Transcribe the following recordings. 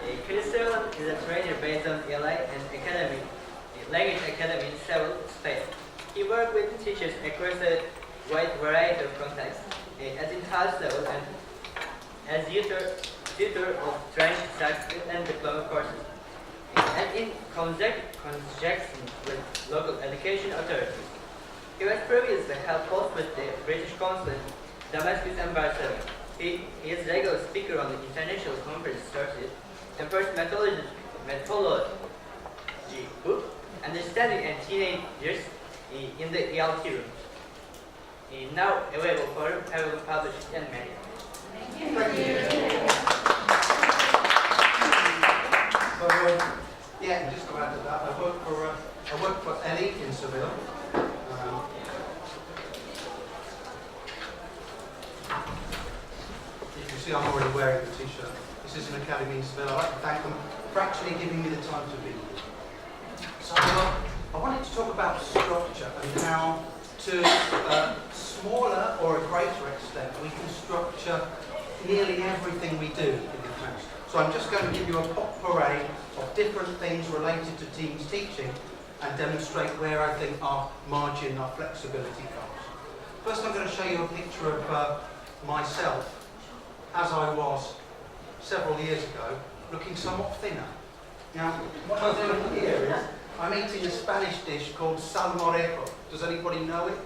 Roland is a trainer based on language academy in Seoul, Spain. He worked with teachers across a wide variety of contexts, as in Seoul and as tutor of trained certificate and diploma courses, and in conjunction with local education authorities. He was previously held post with the British Consul in Damascus and Barcelona. He is a regular speaker on the international conference started the first Mythology book, Understanding and Teenagers in the YLT rooms. Now available for having published and many. Thank you. So, yeah, just to add to that, I work for Ellie in Seville. You can see I'm already wearing the t-shirt. This is an academy in Seville. I'd like to thank them for actually giving me the time to be here. So I wanted to talk about structure and how to a smaller or a greater extent we can structure nearly everything we do in the class. So I'm just going to give you a potpourri of different things related to teams teaching and demonstrate where I think our margin, our flexibility comes. First I'm going to show you a picture of myself as I was several years ago, looking somewhat thinner. Now, what I'm doing here is I'm eating a Spanish dish called salmorejo. Does anybody know it?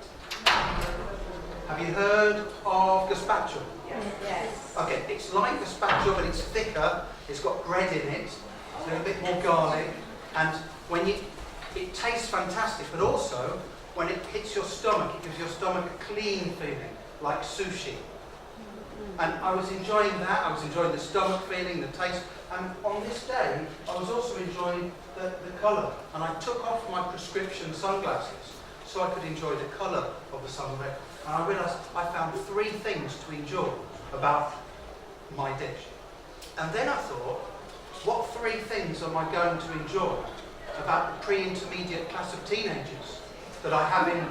Have you heard of gazpacho? Yes. Okay, it's like gazpacho, but it's thicker. It's got bread in it, a little bit more garlic, and it tastes fantastic. But also, when it hits your stomach, it gives your stomach a clean feeling, like sushi. And I was enjoying that. I was enjoying the stomach feeling, the taste. And on this day, I was also enjoying the colour. And I took off my prescription sunglasses so I could enjoy the colour of the sunset. And I realised I found 3 things to enjoy about my dish. And then I thought, what 3 things am I going to enjoy about the pre-intermediate class of teenagers that I have in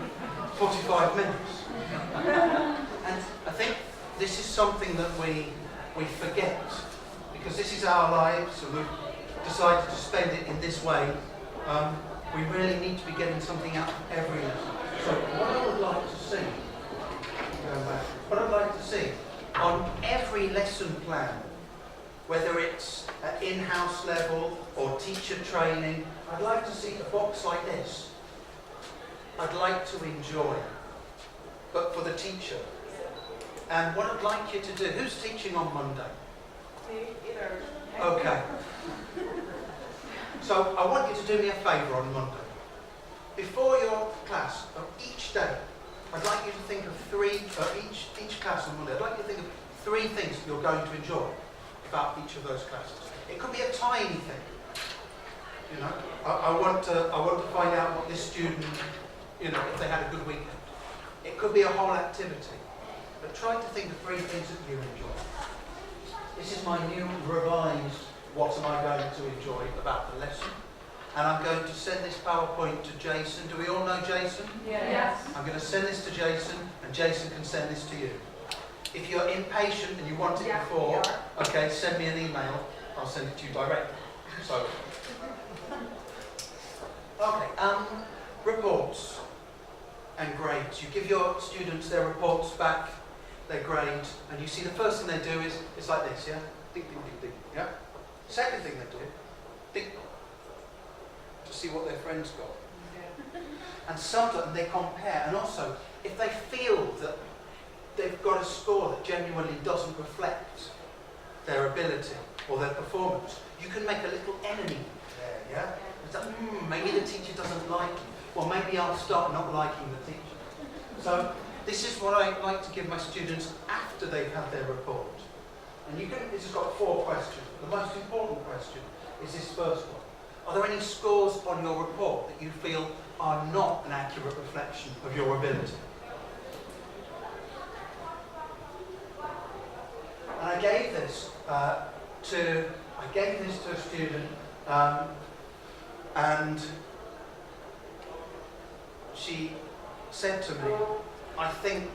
45 minutes? And I think this is something that we forget, because this is our lives and we've decided to spend it in this way. We really need to be getting something out of every lesson. So what I would like to see, on every lesson plan, whether it's at in-house level or teacher training, I'd like to see a box like this. I'd like to enjoy, but for the teacher. And what I'd like you to do, who's teaching on Monday? Okay. So I want you to do me a favour on Monday. Before your class, of each day, I'd like you to think of 3, each class on Monday, I'd like you to think of 3 things that you're going to enjoy about each of those classes. It could be a tiny thing. You know, I want to find out what this student, if they had a good weekend. It could be a whole activity. But try to think of 3 things that you enjoy. This is my new revised what am I going to enjoy about the lesson. And I'm going to send this PowerPoint to Jason. Do we all know Jason? Yes. I'm going to send this to Jason, and Jason can send this to you. If you're impatient and you want it before, okay, send me an email. I'll send it to you directly. So, okay, reports and grades. You give your students their reports back, their grade, and you see the first thing they do is, it's like this, yeah? Ding, ding, ding, ding, yeah? Second thing they do, ding, to see what their friends got. And sometimes they compare, and also, if they feel that they've got a score that genuinely doesn't reflect their ability or their performance, you can make a little enemy there, yeah? It's like, maybe the teacher doesn't like me. Well, maybe I'll start not liking the teacher. So, this is what I like to give my students after they've had their report. And this has got 4 questions. The most important question is this first one. Are there any scores on your report that you feel are not an accurate reflection of your ability? And I gave this to a student, and she said to me, I think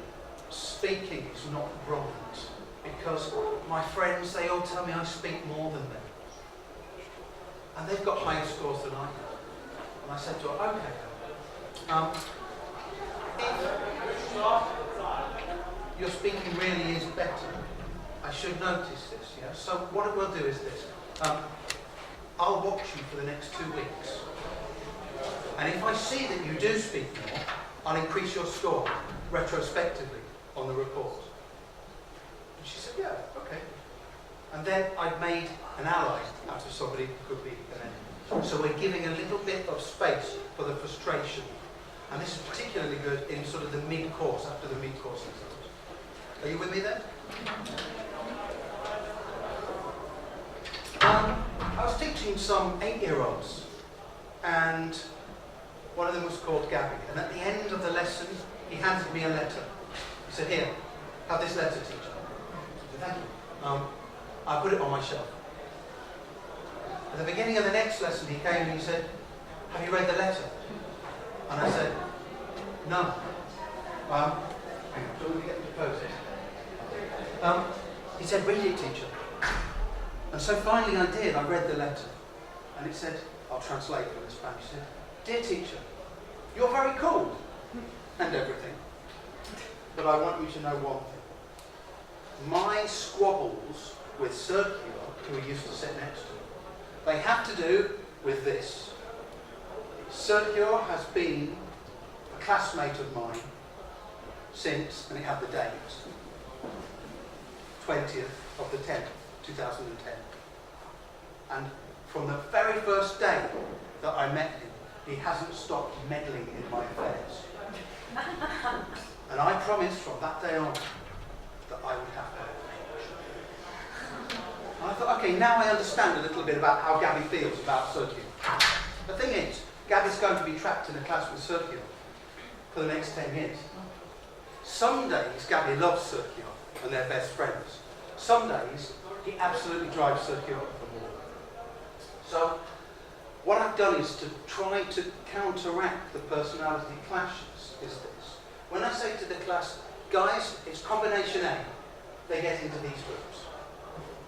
speaking is not brilliant because my friends, they all tell me I speak more than them. and they've got higher scores than I have. And I said to her, okay, if your speaking really is better, I should notice this, yeah? So what it will do is this. I'll watch you for the next 2 weeks. And if I see that you do speak more, I'll increase your score retrospectively on the report. And she said, yeah, okay. And then I've made an ally out of somebody who could be an enemy. So we're giving a little bit of space for the frustration. And this is particularly good in sort of the mid-course, after the mid-course exams. Are you with me there? I was teaching some 8-year-olds, and one of them was called Gabby. And at the end of the lesson, he handed me a letter. He said, here, have this letter, teacher. I said, thank you. I put it on my shelf. At the beginning of the next lesson, he came and he said, have you read the letter? And I said, no. Hang on, do we get to close it? He said, read it, teacher. And so finally I did. I read the letter. And it said, I'll translate it in Spanish. It said, dear teacher, you're very cool and everything. But I want you to know one thing. My squabbles with Sergio, who we used to sit next to, they have to do with this. Sergio has been a classmate of mine since, and it had the date, 20th of the 10th, 2010. And from the very first day that I met him, he hasn't stopped meddling in my affairs. And I promised from that day on that I would have her. And I thought, okay, now I understand a little bit about how Gabby feels about Sergio. The thing is, Gabby's going to be trapped in a class with Sergio for the next 10 years. Some days, Gabby loves Sergio and they're best friends. Some days, he absolutely drives Sergio up the wall. So, what I've done is to try to counteract the personality clashes is this. When I say to the class, guys, it's combination A, they get into these groups.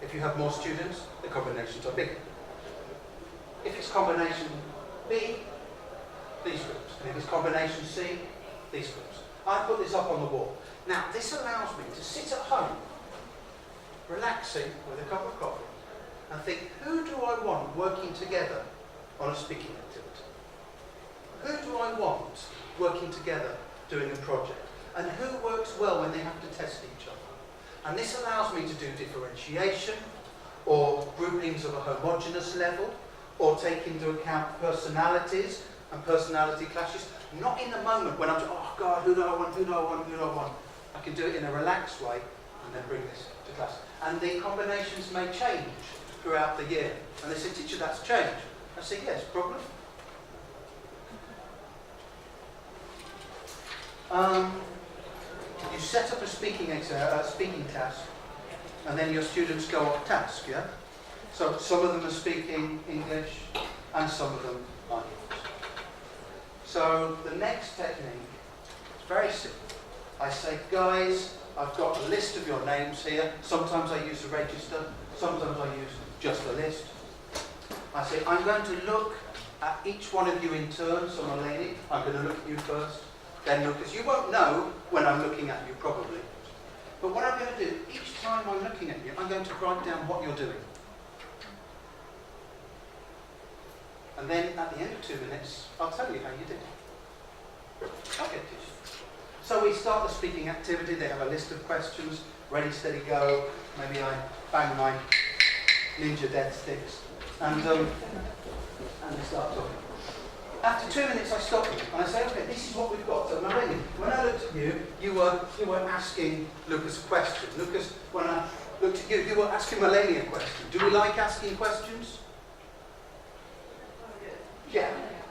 If you have more students, the combinations are bigger. If it's combination B, these groups. And if it's combination C, these groups. I put this up on the wall. Now, this allows me to sit at home, relaxing with a cup of coffee, and think, who do I want working together on a speaking activity? Who do I want working together doing a project? And who works well when they have to test each other? And this allows me to do differentiation, or groupings of a homogeneous level, or take into account personalities and personality clashes. Not in the moment when I'm just, oh God, who do I want, who do I want, who do I want? I can do it in a relaxed way and then bring this to class. And the combinations may change throughout the year. And they say, teacher, that's changed. I say, yes, problem? You set up a speaking task, and then your students go off task, yeah? So some of them are speaking English, and some of them aren't. So the next technique is very simple. I say, guys, I've got a list of your names here. Sometimes I use a register, sometimes I use just a list. I say, I'm going to look at each one of you in turn. So Maleni, I'm going to look at you first, then Lucas. You won't know when I'm looking at you, probably. But what I'm going to do, each time I'm looking at you, I'm going to write down what you're doing. And then at the end of 2 minutes, I'll tell you how you did. Okay, teacher. So we start the speaking activity. They have a list of questions. Ready, steady, go. Maybe I bang my ninja dead sticks. And they start talking. After 2 minutes, I stop them and I say, okay, this is what we've got. So Marini, when I looked at you, you were asking Lucas a question. Lucas, when I looked at you, you were asking Maleni a question. Do we like asking questions? Yeah,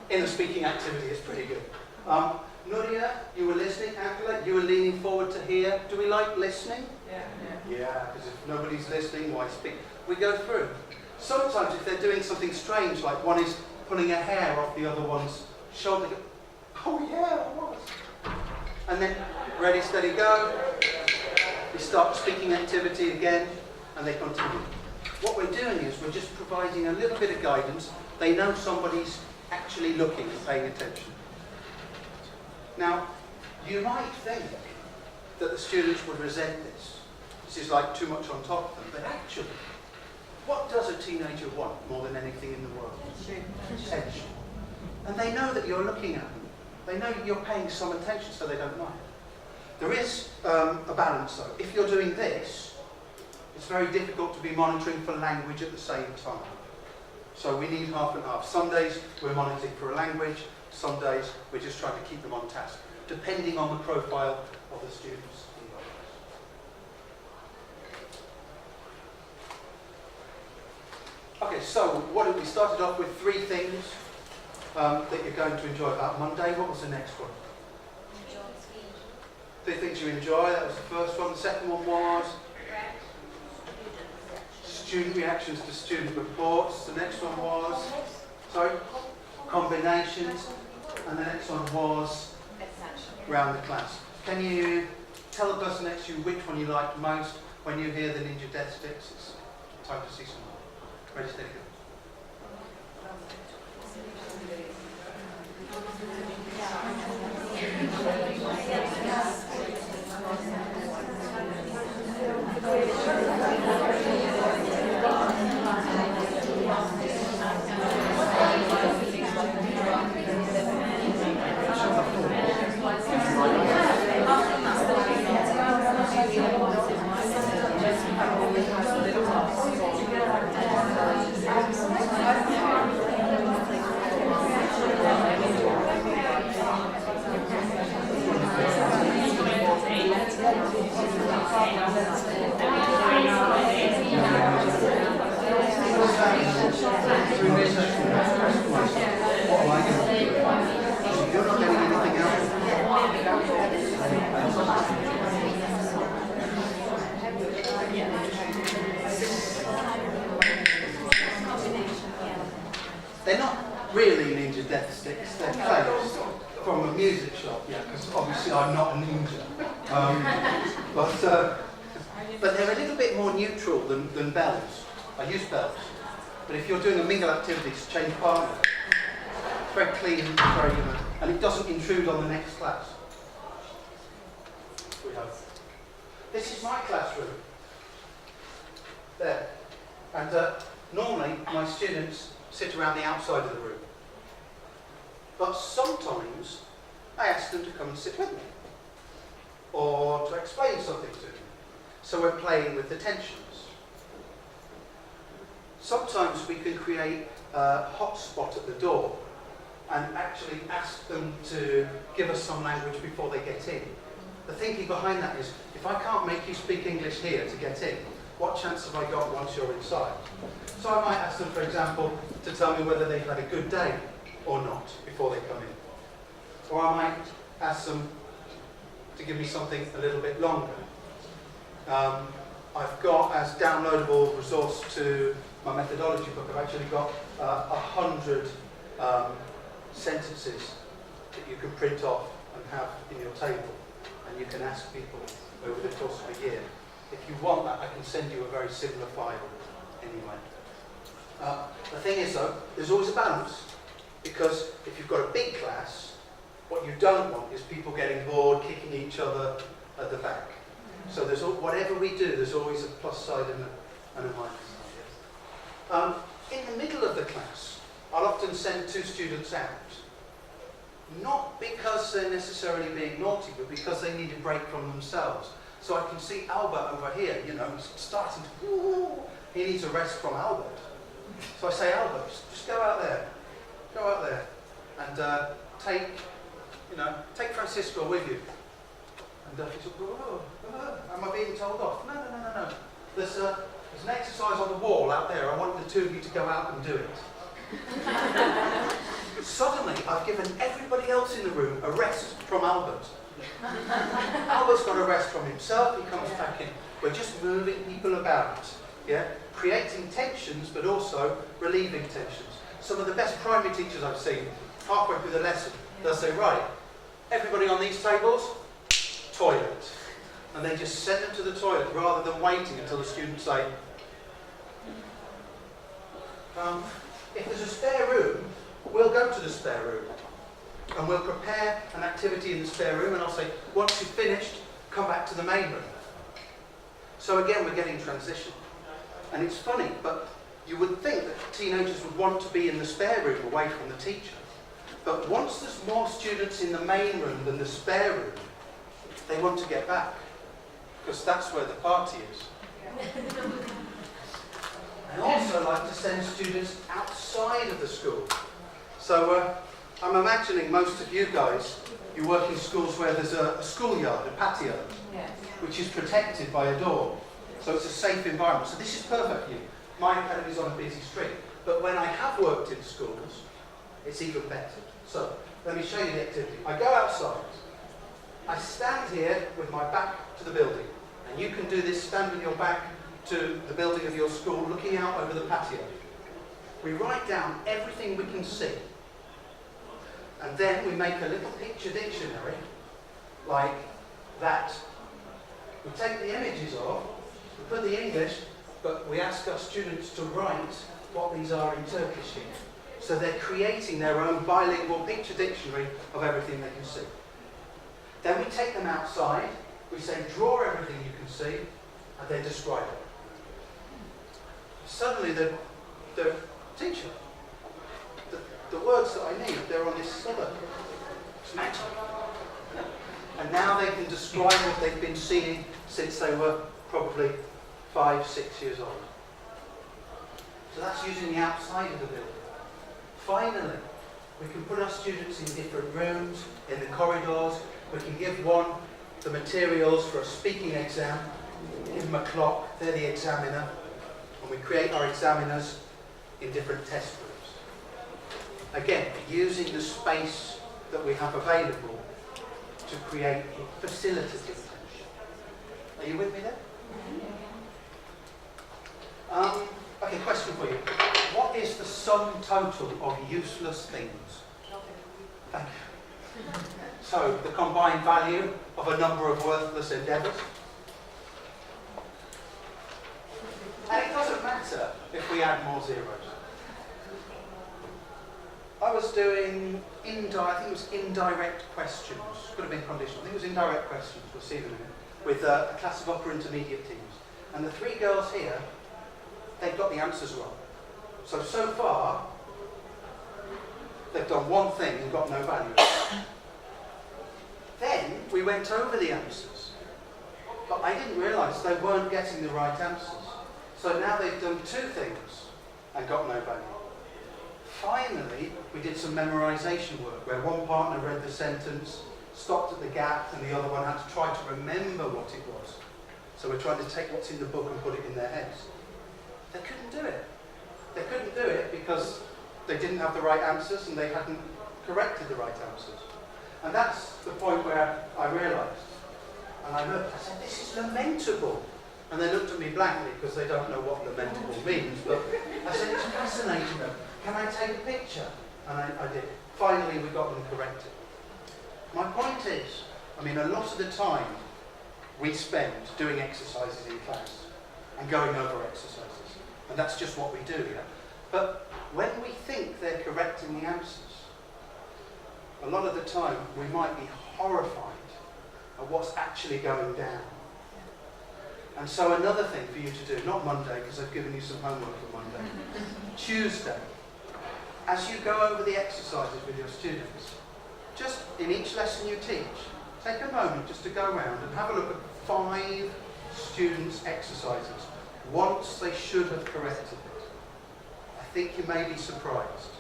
in the speaking activity, it's pretty good. Nuria, you were listening. Angela, you were leaning forward to hear. Do we like listening? Yeah, because if nobody's listening, why speak? We go through. Sometimes if they're doing something strange, like one is pulling a hair off the other one's shoulder, oh yeah, I was. And then, ready, steady, go. We start the speaking activity again, and they continue. what we're doing is we're just providing a little bit of guidance. They know somebody's actually looking and paying attention. Now, you might think that the students would resent this. This is like too much on top of them. But actually, what does a teenager want more than anything in the world? Attention. And they know that you're looking at them. They know you're paying some attention, so they don't mind. There is a balance, though. If you're doing this, it's very difficult to be monitoring for language at the same time. So we need half and half. Some days we're monitoring for a language, some days we're just trying to keep them on task, depending on the profile of the students involved. Okay, so we started off with 3 things that you're going to enjoy about Monday. What was the next one? 3 things you enjoy, that was the first one. The second one was? Student reactions to student reports. The next one was? Sorry? Combinations. And the next one was? Round the class. Can you tell the person next to you which one you liked most when you hear the Ninja Death Sticks? It's time to see some more. Ready, steady, go. They're not really Ninja Death Sticks, they're plays from a music shop, yeah, because obviously I'm not a ninja. But they're a little bit more neutral than bells. I use bells. But if you're doing a mingle activity to change partner, it's very clean, very and it doesn't intrude on the next class. We hope. This is my classroom. There. And normally my students sit around the outside of the room. But sometimes I ask them to come and sit with me, or to explain something to me. So we're playing with the tensions. Sometimes we can create a hotspot at the door and actually ask them to give us some language before they get in. The thinking behind that is, if I can't make you speak English here to get in, what chance have I got once you're inside? So I might ask them, for example, to tell me whether they've had a good day or not before they come in. Or I might ask them to give me something a little bit longer. I've got as downloadable resource to my methodology book, I've actually got 100 sentences that you can print off and have in your table, and you can ask people over the course of a year. If you want that, I can send you a very similar file anyway. The thing is though, there's always a balance, because if you've got a big class, what you don't want is people getting bored, kicking each other at the back. So there's whatever we do, there's always a plus side and a minus side. In the middle of the class, I'll often send 2 students out. Not because they're necessarily being naughty, but because they need a break from themselves. So I can see Albert over here, starting to, he needs a rest from Albert. So I say, Albert, just go out there, and take Francisco with you. And he's like, am I being told off? No. There's an exercise on the wall out there. I want the 2 of you to go out and do it. Suddenly, I've given everybody else in the room a rest from Albert. Albert's got a rest from himself. He comes back in. We're just moving people about, yeah, creating tensions, but also relieving tensions. Some of the best primary teachers I've seen, halfway through the lesson, they'll say, right, everybody on these tables, toilet. And they just send them to the toilet rather than waiting until the students say, If there's a spare room, we'll go to the spare room and we'll prepare an activity in the spare room, and I'll say, once you've finished, come back to the main room. So again, we're getting transition. And it's funny, but you would think that teenagers would want to be in the spare room away from the teacher. But once there's more students in the main room than the spare room, they want to get back, because that's where the party is. I also like to send students outside of the school. So I'm imagining most of you guys, you work in schools where there's a schoolyard, a patio, which is protected by a door. So it's a safe environment. So this is perfect for you. My academy is on a busy street. But when I have worked in schools, it's even better. So let me show you the activity. I go outside. I stand here with my back to the building. And you can do this, stand with your back to the building of your school, looking out over the patio. We write down everything we can see. And then we make a little picture dictionary, like that. We take the images off, we put the English, but we ask our students to write what these are in Turkish here. So they're creating their own bilingual picture dictionary of everything they can see. Then we take them outside, we say, draw everything you can see, and then describe it. Suddenly the teacher, the words that I need, they're on this slipper. It's magic. And now they can describe what they've been seeing since they were probably 5, 6 years old. So that's using the outside of the building. Finally, we can put our students in different rooms, in the corridors. We can give one the materials for a speaking exam, give them a clock, they're the examiner, and we create our examiners in different test rooms. Again, using the space that we have available to create facilitative tension. Are you with me there? Okay, question for you. What is the sum total of useless things? Thank you. So, the combined value of a number of worthless endeavours. And it doesn't matter if we add more zeros. I was doing I think it was indirect questions. Could have been conditional. I think it was indirect questions. We'll see in a minute. With a class of upper intermediate teams. And the 3 girls here, they've got the answers wrong. So far, they've done one thing and got no value. Then we went over the answers. But I didn't realise they weren't getting the right answers. So now they've done 2 things and got no value. Finally, we did some memorisation work where one partner read the sentence, stopped at the gap, and the other one had to try to remember what it was. So we're trying to take what's in the book and put it in their heads. They couldn't do it. They couldn't do it because they didn't have the right answers and they hadn't corrected the right answers. And that's the point where I realised. And I looked, I said, this is lamentable. And they looked at me blankly because they don't know what lamentable means. But I said, it's fascinating. Can I take a picture? And I did. Finally, we got them corrected. My point is, I mean, a lot of the time we spend doing exercises in class and going over exercises. And that's just what we do, yeah? But when we think they're correcting the answers, a lot of the time we might be horrified at what's actually going down. And so another thing for you to do, not Monday, because I've given you some homework for Monday, Tuesday, as you go over the exercises with your students, just in each lesson you teach, take a moment just to go around and have a look at 5 students' exercises once they should have corrected it. I think you may be surprised.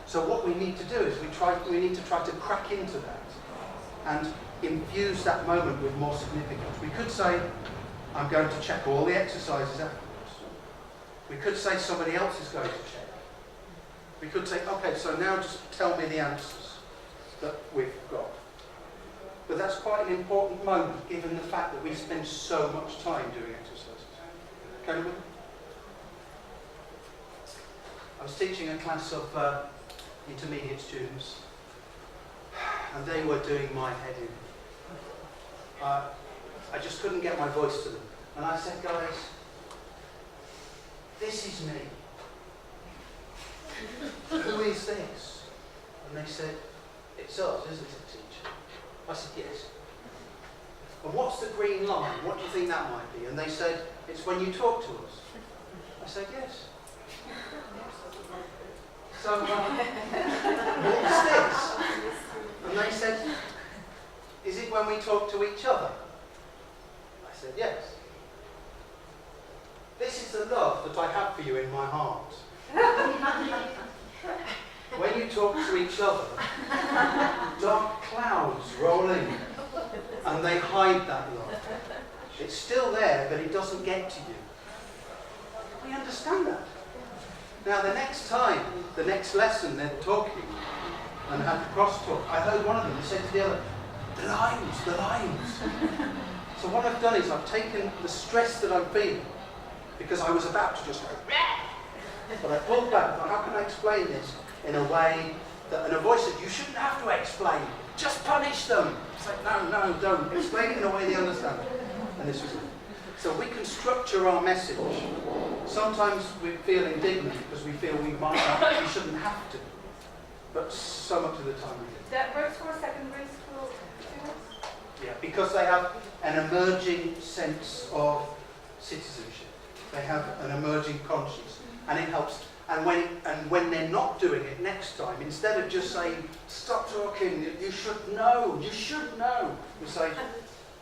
So what we need to do is we need to try to crack into that and infuse that moment with more significance. We could say, I'm going to check all the exercises afterwards. We could say somebody else is going to check. We could say, okay, so now just tell me the answers that we've got. But that's quite an important moment given the fact that we spend so much time doing exercises. Can we? I was teaching a class of intermediate students and they were doing my head in. I just couldn't get my voice to them. And I said, guys, this is me. is this? And they said, it's us, isn't it, teacher? I said, yes. And what's the green line? What do you think that might be? And they said, it's when you talk to us. I said, yes. So, what's this? And they said, is it when we talk to each other? I said, yes. This is the love that I have for you in my heart. When you talk to each other, dark clouds roll in and they hide that love. It's still there, but it doesn't get to you. We understand that. Now, the next time, the next lesson, they're talking and had the crosstalk. I heard one of them say to the other, the lines. So what I've done is I've taken the stress that I'm feeling, because I was about to just go, but I pulled back and thought, how can I explain this in a way that, and a voice said, you shouldn't have to explain, just punish them. It's like, no, don't. Explain it in a way they understand. And this was it. So we can structure our message. Sometimes we feel indignant because we feel we shouldn't have to. But so much of the time we do. That works for secondary school students? Yeah, because they have an emerging sense of citizenship. They have an emerging conscience, and it helps. And when they're not doing it next time, instead of just saying, stop talking, you should know, you say,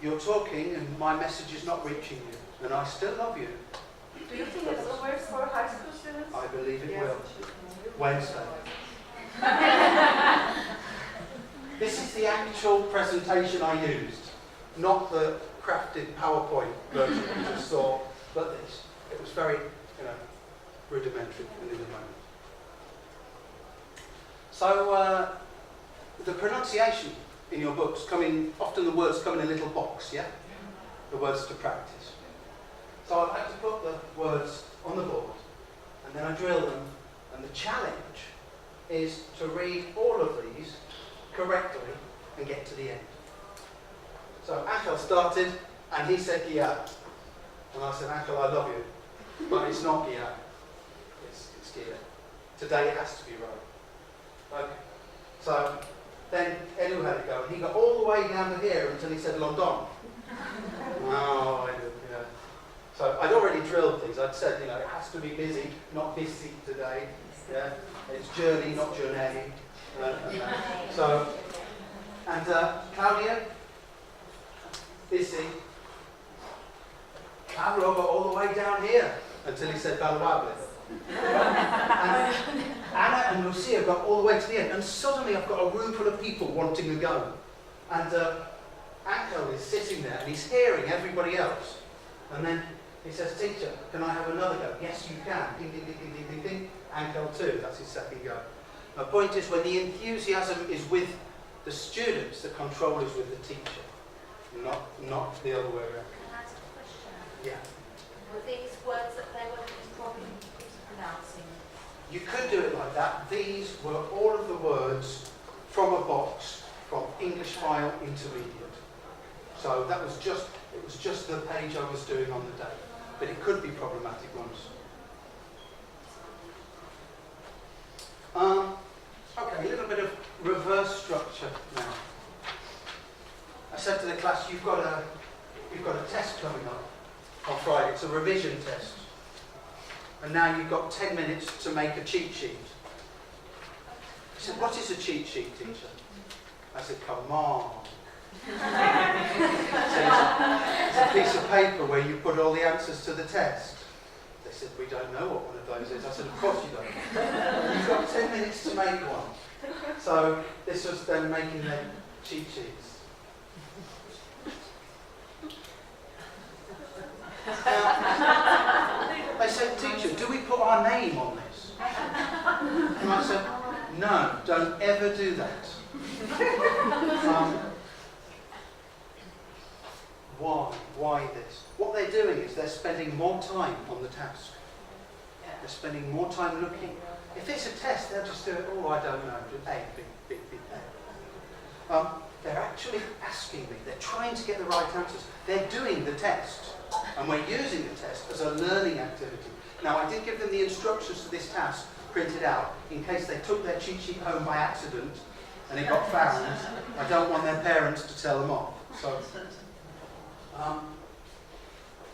you're talking and my message is not reaching you, and I still love you. Do you think it works for high school students? I believe it will. Wednesday. This is the actual presentation I used, not the crafted PowerPoint version you just saw, but this. It was very, rudimentary and in the moment. So the pronunciation in your books often the words come in a little box, yeah? The words to practice. So I'd like to put the words on the board, and then I drill them, and the challenge is to read all of these correctly and get to the end. So Akhil started, and he said, yeah. And I said, Akhil, I love you. But it's not yeah. It's yeah. Today it has to be right. Okay. So then Edu had to go, and he got all the way down to here until he said London. Oh, I did, yeah. So I'd already drilled these. I'd said, it has to be busy, not busy today. Yeah. It's journey, not journey. So, and Claudia, busy. Pablo got all the way down here until he said valuable. And Anna and Lucia got all the way to the end, and suddenly I've got a room full of people wanting to go. And Akhil is sitting there and he's hearing everybody else. And then he says, teacher, can I have another go? Yes, you can. Ding, ding, ding, ding, ding, ding, ding. Akhil too, that's his second go. My point is, when the enthusiasm is with the students, the control is with the teacher, not the other way around. Can I ask a question? Yeah. Were these words that they were probably pronouncing? You could do it like that. These were all of the words from a box from English File Intermediate. So it was just the page I was doing on the day. But it could be problematic ones. Okay, a little bit of reverse structure now. I said to the class, you've got a test coming up on Friday. It's a revision test. And now you've got 10 minutes to make a cheat sheet. I said, what is a cheat sheet, teacher? I said, come on. It's a piece of paper where you put all the answers to the test. They said, we don't know what one of those is. I said, of course you don't. You've got 10 minutes to make one. So this was them making their cheat sheets. They said, teacher, do we put our name on this? And I said, no, don't ever do that. Why this? What they're doing is they're spending more time on the task. They're spending more time looking. If it's a test, they'll just do it, I don't know, just A, big A. They're actually asking me, they're trying to get the right answers. They're doing the test, and we're using the test as a learning activity. Now, I did give them the instructions to this task printed out in case they took their cheat sheet home by accident and it got found. I don't want their parents to tell them off. So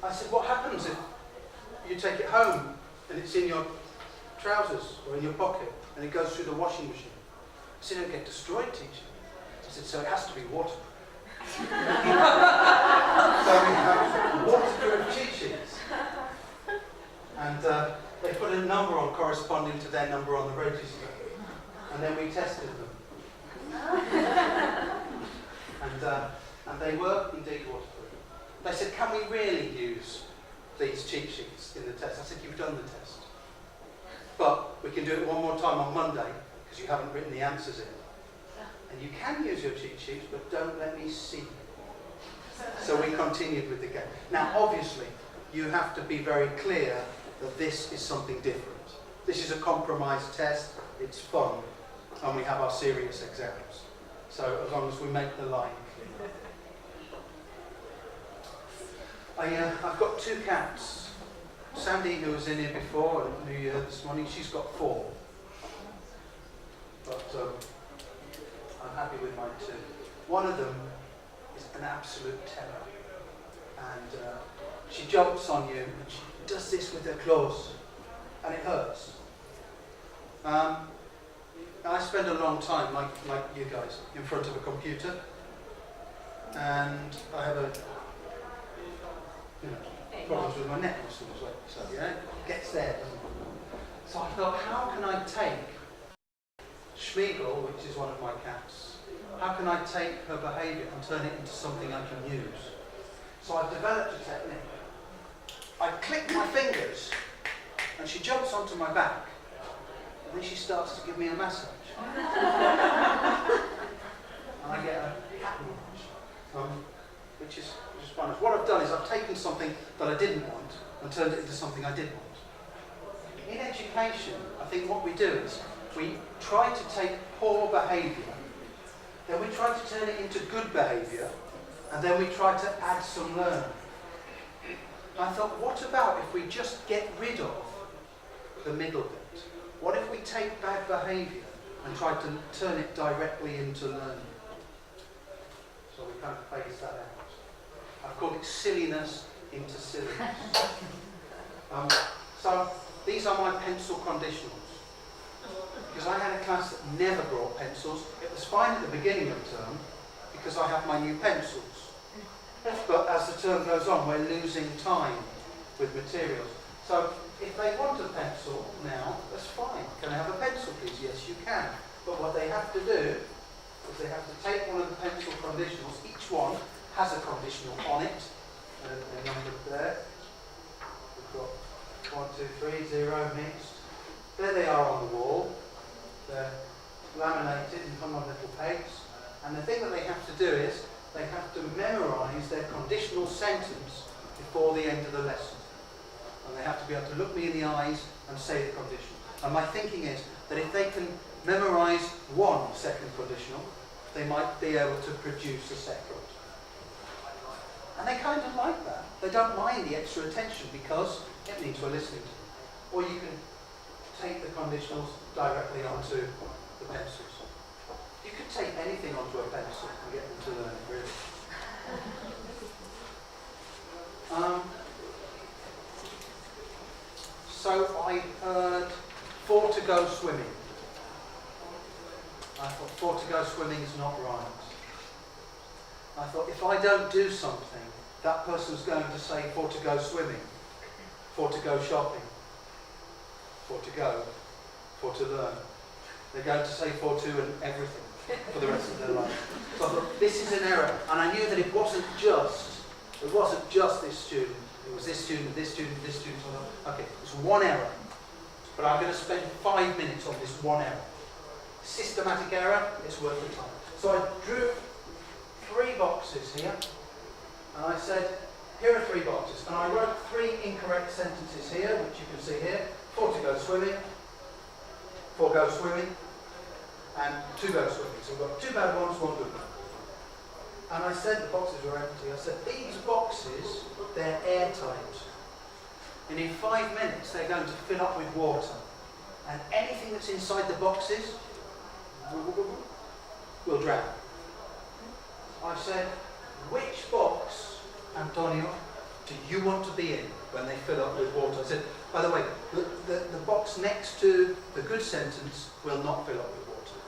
I said, what happens if you take it home and it's in your trousers or in your pocket and it goes through the washing machine? I said, it'll get destroyed, teacher. I said, so it has to be waterproof. So we have waterproof cheat sheets. And they put a number on corresponding to their number on the register. And then we tested them. And they were indeed waterproof. They said, can we really use these cheat sheets in the test? I said, you've done the test. But we can do it one more time on Monday, because you haven't written the answers in. And you can use your cheat sheets, but don't let me see you. So we continued with the game. Now, obviously, you have to be very clear that this is something different. This is a compromised test, it's fun, and we have our serious exams. So as long as we make the line clear. I've got 2 cats. Sandy, who was in here before, and New Year this morning, she's got 4. But I'm happy with mine too. One of them is an absolute terror. And she jumps on you and she does this with her claws. And it hurts. I spend a long time, like you guys, in front of a computer. And I have problems with my neck muscles. So yeah, it gets there, doesn't it? So I thought, how can I take Schmiegel, which is one of my cats, how can I take her behaviour and turn it into something I can use? So I've developed a technique. I click my fingers and she jumps onto my back and then she starts to give me a massage. And I get a cat massage, which is fun. What I've done is I've taken something that I didn't want and turned it into something I did want. In education, I think what we do is we try to take poor behaviour, then we try to turn it into good behaviour, and then we try to add some learning. I thought, what about if we just get rid of the middle bit? What if we take bad behaviour and try to turn it directly into learning? So we kind of phase that out. I've called it silliness into silliness. So these are my pencil conditionals. Because I had a class that never brought pencils. It was fine at the beginning of the term because I have my new pencils. But as the term goes on, we're losing time with materials. So if they want a pencil now, that's fine. Can I have a pencil, please? Yes, you can. But what they have to do is they have to take one of the pencil conditionals. Each one has a conditional on it. They're numbered there. We've got 1, 2, 3, 0 mixed. There they are on the wall. They're laminated and come on little pegs. And the thing that they have to do is they have to memorise their conditional sentence before the end of the lesson. And they have to be able to look me in the eyes and say the conditional. And my thinking is that if they can memorise one second conditional, they might be able to produce a second. And they kind of like that. They don't mind the extra attention because it means we're listening to them. Or you can take the conditionals directly onto the pencils. You could take anything onto a pencil and get them to learn it, really. So I heard 4 to go swimming. I thought 4 to go swimming is not right. I thought if I don't do something, that person's going to say 4 to go swimming, 4 to go shopping, 4 to go, 4 to learn. They're going to say 4 to and everything for the rest of their life. So I thought, this is an error. And I knew that it wasn't just this student. It was this student, this student, this student. So I thought, okay, it's one error. But I'm going to spend 5 minutes on this one error. Systematic error, it's worth the time. So I drew 3 boxes here. And I said, here are 3 boxes. And I wrote 3 incorrect sentences here, which you can see here. 4 to go swimming, 4 go swimming, and 2 go swimming. So we've got 2 bad ones, 1 good one. And I said, the boxes were empty, I said, these boxes, they're airtight. And in 5 minutes, they're going to fill up with water. and anything that's inside the boxes will drown. I said, which box, Antonio, do you want to be in when they fill up with water? I said, by the way, the box next to the good sentence will not fill up with water.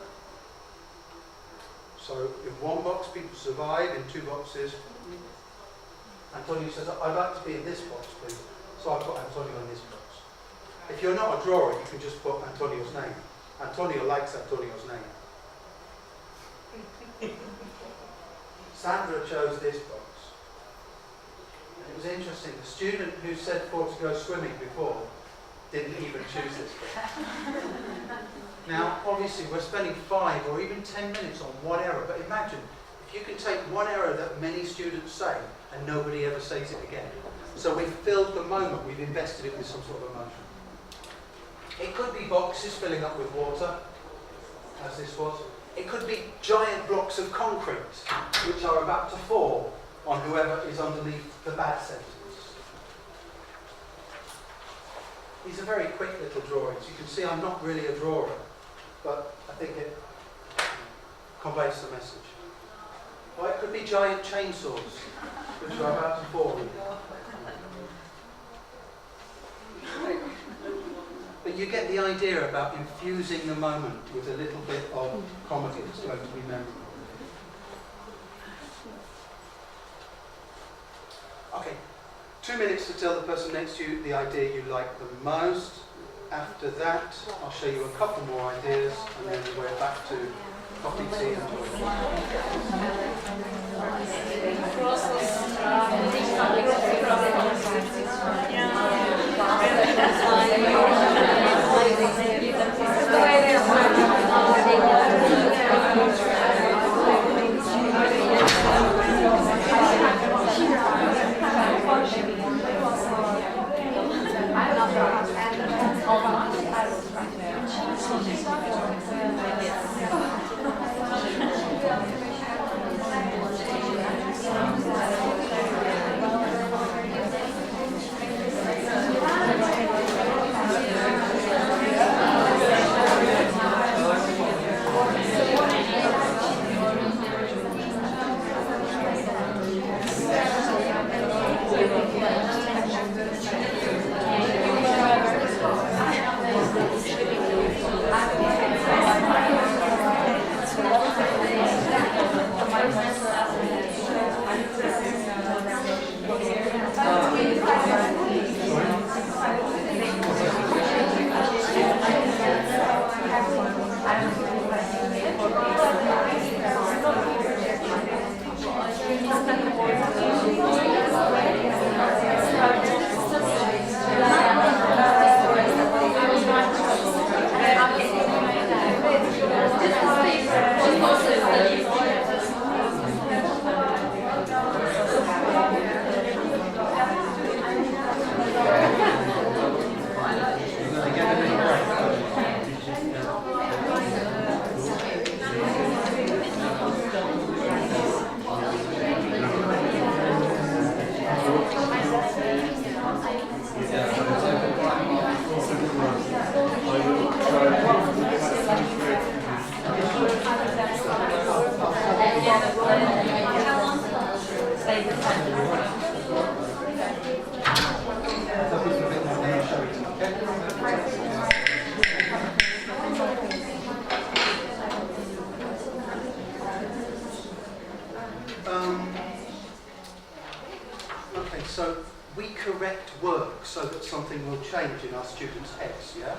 So in one box people survive, in two boxes. Antonio says, I'd like to be in this box, please. So I put Antonio in this box. If you're not a drawer, you can just put Antonio's name. Antonio likes Antonio's name. Sandra chose this box. And it was interesting. The student who said for to go swimming before didn't even choose this box. Now, obviously, we're spending 5 or even 10 minutes on one error. But imagine if you can take one error that many students say and nobody ever says it again. So we've filled the moment. We've invested it with some sort of emotion. It could be boxes filling up with water, as this was. It could be giant blocks of concrete, which are about to fall on whoever is underneath the bad sentence. These are very quick little drawings. You can see I'm not really a drawer, but I think it conveys the message. Or it could be giant chainsaws, which are about to fall. But you get the idea about infusing the moment with a little bit of comedy that's going to be memorable. Okay, 2 minutes to tell the person next to you the idea you like the most. After that, I'll show you a couple more ideas, and then we're back to coffee, tea, and Okay, so we correct work so that something will change in our students' heads, yeah?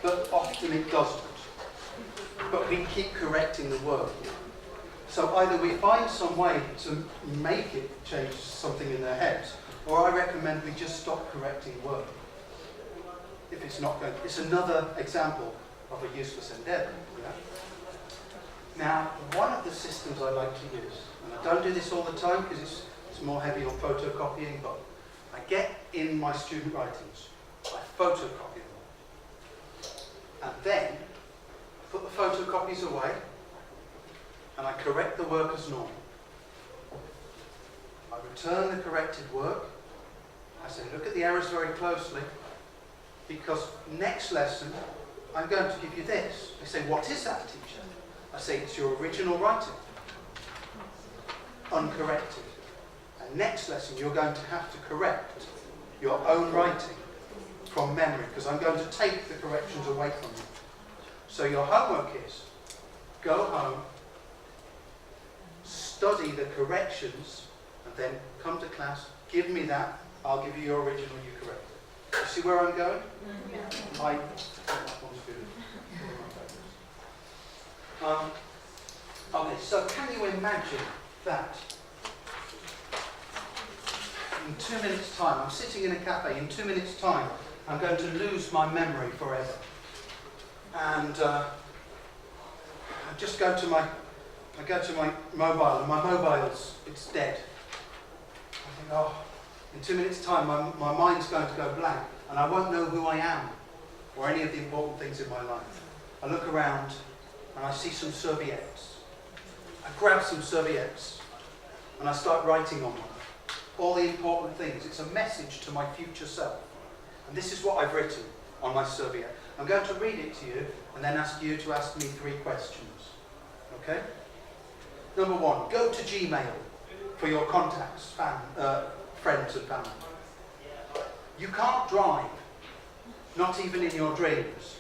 But often it doesn't. But we keep correcting the work. So either we find some way to make it change something in their heads, or I recommend we just stop correcting work. If it's not going, it's another example of a useless endeavour. Yeah? Now, one of the systems I like to use, and I don't do this all the time because it's more heavy on photocopying, but I get in my student writings, I photocopy them, and then put the photocopies away, and I correct the work as normal. I return the corrected work. I say, look at the errors very closely. because next lesson I'm going to give you this. They say, what is that, teacher? I say, it's your original writing, uncorrected. And next lesson you're going to have to correct your own writing from memory, because I'm going to take the corrections away from you. So your homework is, go home, study the corrections, and then come to class, give me that, I'll give you your original, you correct it. You see where I'm going? Yeah. Okay, so can you imagine that in 2 minutes' time, I'm sitting in a cafe, in 2 minutes' time, I'm going to lose my memory forever. And I go to my mobile, and my mobile's, it's dead. I think, oh, in 2 minutes' time, my mind's going to go blank, and I won't know who I am, or any of the important things in my life. I look around, and I see some serviettes. I grab some serviettes, and I start writing on them. All the important things. It's a message to my future self. And this is what I've written on my serviette. I'm going to read it to you, and then ask you to ask me 3 questions. Okay? Number 1, go to Gmail for your contacts, friends and family. You can't drive, not even in your dreams,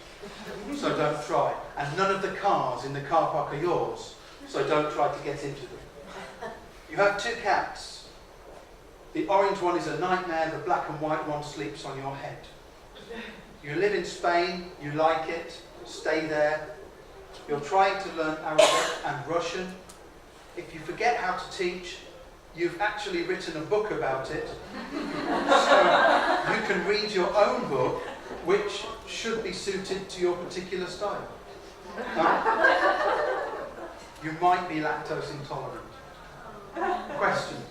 so don't try. And none of the cars in the car park are yours, so don't try to get into them. You have 2 cats. The orange one is a nightmare, the black and white one sleeps on your head. You live in Spain, you like it, stay there. You're trying to learn Arabic and Russian. If you forget how to teach, you've actually written a book about it. So you can read your own book, which should be suited to your particular style. You might be lactose intolerant. Questions?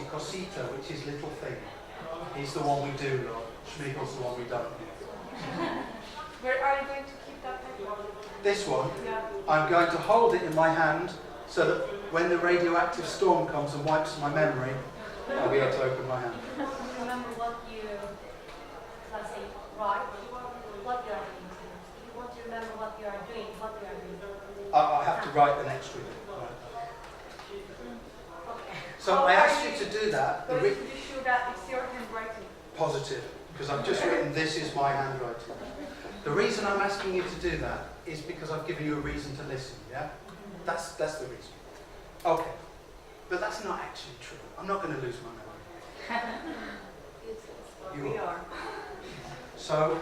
Cosita, which is little thing. He's the one we do, Lord. Schmiegel's the one we don't. Where are you going to keep that paper? This one, Yeah. I'm going to hold it in my hand so that when the radioactive storm comes and wipes my memory, I'll be able to open my hand. You want to remember what you, let's say, write, what you are doing. If you want to remember what you are doing, I have to write the next reading. So I asked you to do that. But you sure that it's your handwriting? Positive, because I've just written, this is my handwriting. The reason I'm asking you to do that is because I've given you a reason to listen, yeah? That's the reason. Okay. But that's not actually true. I'm not going to lose my memory. You are. So,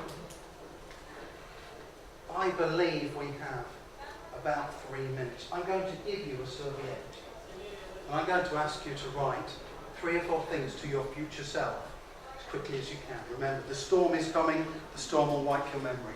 I believe we have about 3 minutes. I'm going to give you a serviette. And I'm going to ask you to write 3 or 4 things to your future self as quickly as you can. Remember, the storm is coming. The storm will wipe your memory.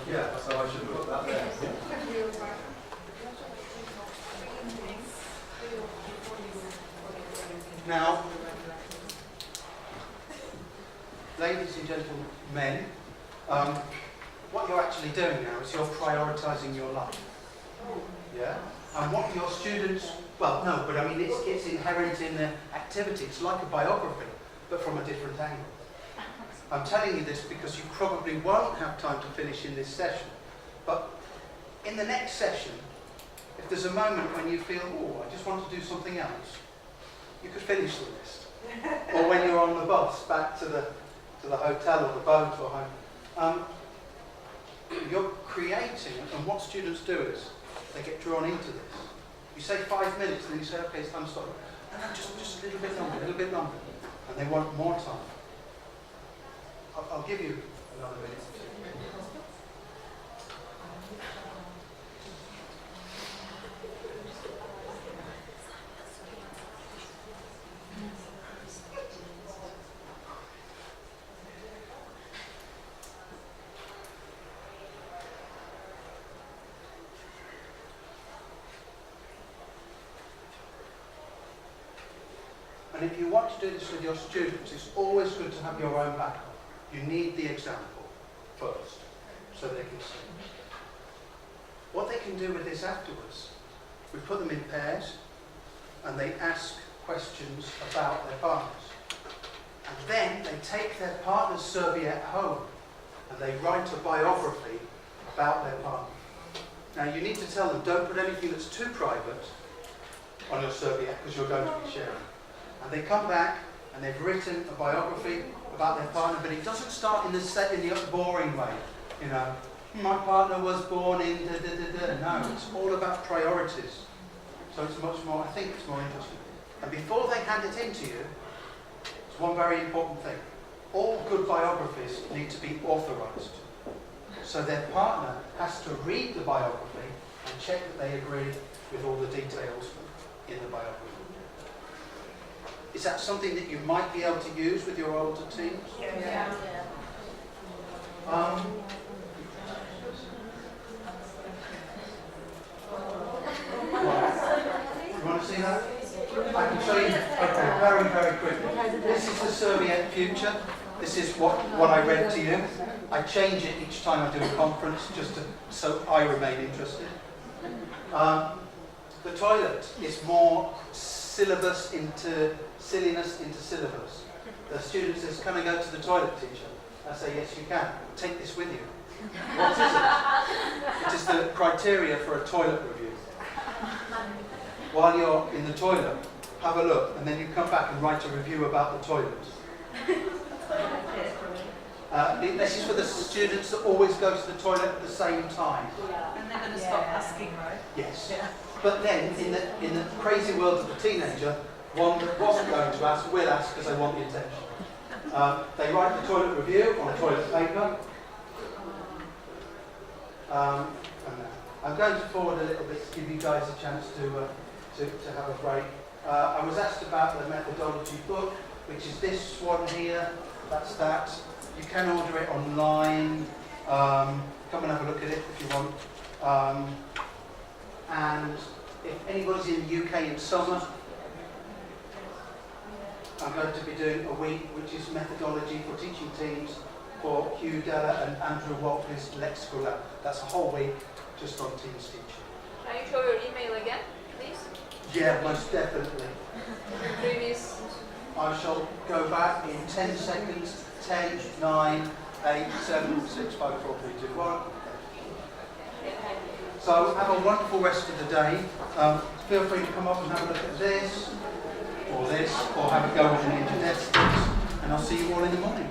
Yeah, so I should put that there. Now, ladies and gentlemen, what you're actually doing now is you're prioritising your life. Yeah? And what your students, well, no, but I mean, it's inherent in the activity. It's like a biography, but from a different angle. I'm telling you this because you probably won't have time to finish in this session. But in the next session, if there's a moment when you feel, oh, I just want to do something else, you could finish the list. Or when you're on the bus back to the hotel or the boat or home. You're creating, and what students do is they get drawn into this. You say 5 minutes, and then you say, okay, it's time to stop. No, just a little bit longer, and they want more time. I'll give you another minute. And if you want to do this with your students, it's always good to have your own backup. You need the example first, so they can see. What they can do with this afterwards, we put them in pairs, and they ask questions about their partners. And then they take their partner's serviette home, and they write a biography about their partner. Now you need to tell them, don't put anything that's too private on your serviette, because you're going to be sharing. And they come back and they've written a biography about their partner, but it doesn't start in the boring way. You know, my partner was born in da da da da. No, it's all about priorities. So it's much more, I think it's more interesting. And before they hand it in to you, it's one very important thing. All good biographies need to be authorised. So their partner has to read the biography and check that they agree with all the details in the biography. Is that something that you might be able to use with your older teams? Yeah. You want to see that? I can show you. Okay, very, very quickly. This is the serviette future. This is what I read to you. I change it each time I do a conference, just so I remain interested. The toilet is more syllabus into silliness into syllabus. The student says, "Can I go to the toilet, teacher?" I say, "Yes, you can. Take this with you." What is it? It is the criteria for a toilet review. While you're in the toilet, have a look, and then you come back and write a review about the toilet. This is for the students that always go to the toilet at the same time. And they're going to stop asking, right? Yes. But then, in the crazy world of the teenager, one that wasn't going to ask will ask because they want the attention. They write the toilet review on toilet paper. I'm going to forward a little bit to give you guys a chance to have a break. I was asked about the methodology book, which is this one here. That's that. You can order it online. Come and have a look at it if you want. And if anybody's in the UK in summer, I'm going to be doing a week which is methodology for teaching teams for Hugh Deller and Andrew Walkley's Lexical Lab. That's a whole week just on Teams teaching. Can you show your email again, please? Yeah, most definitely. Previous. I shall go back in 10 seconds. 10, 9, 8, 7, 6, 5, 4, 3, 2, 1. So have a wonderful rest of the day. Feel free to come up and have a look at this, or have a go with an internet, and I'll see you all in the morning.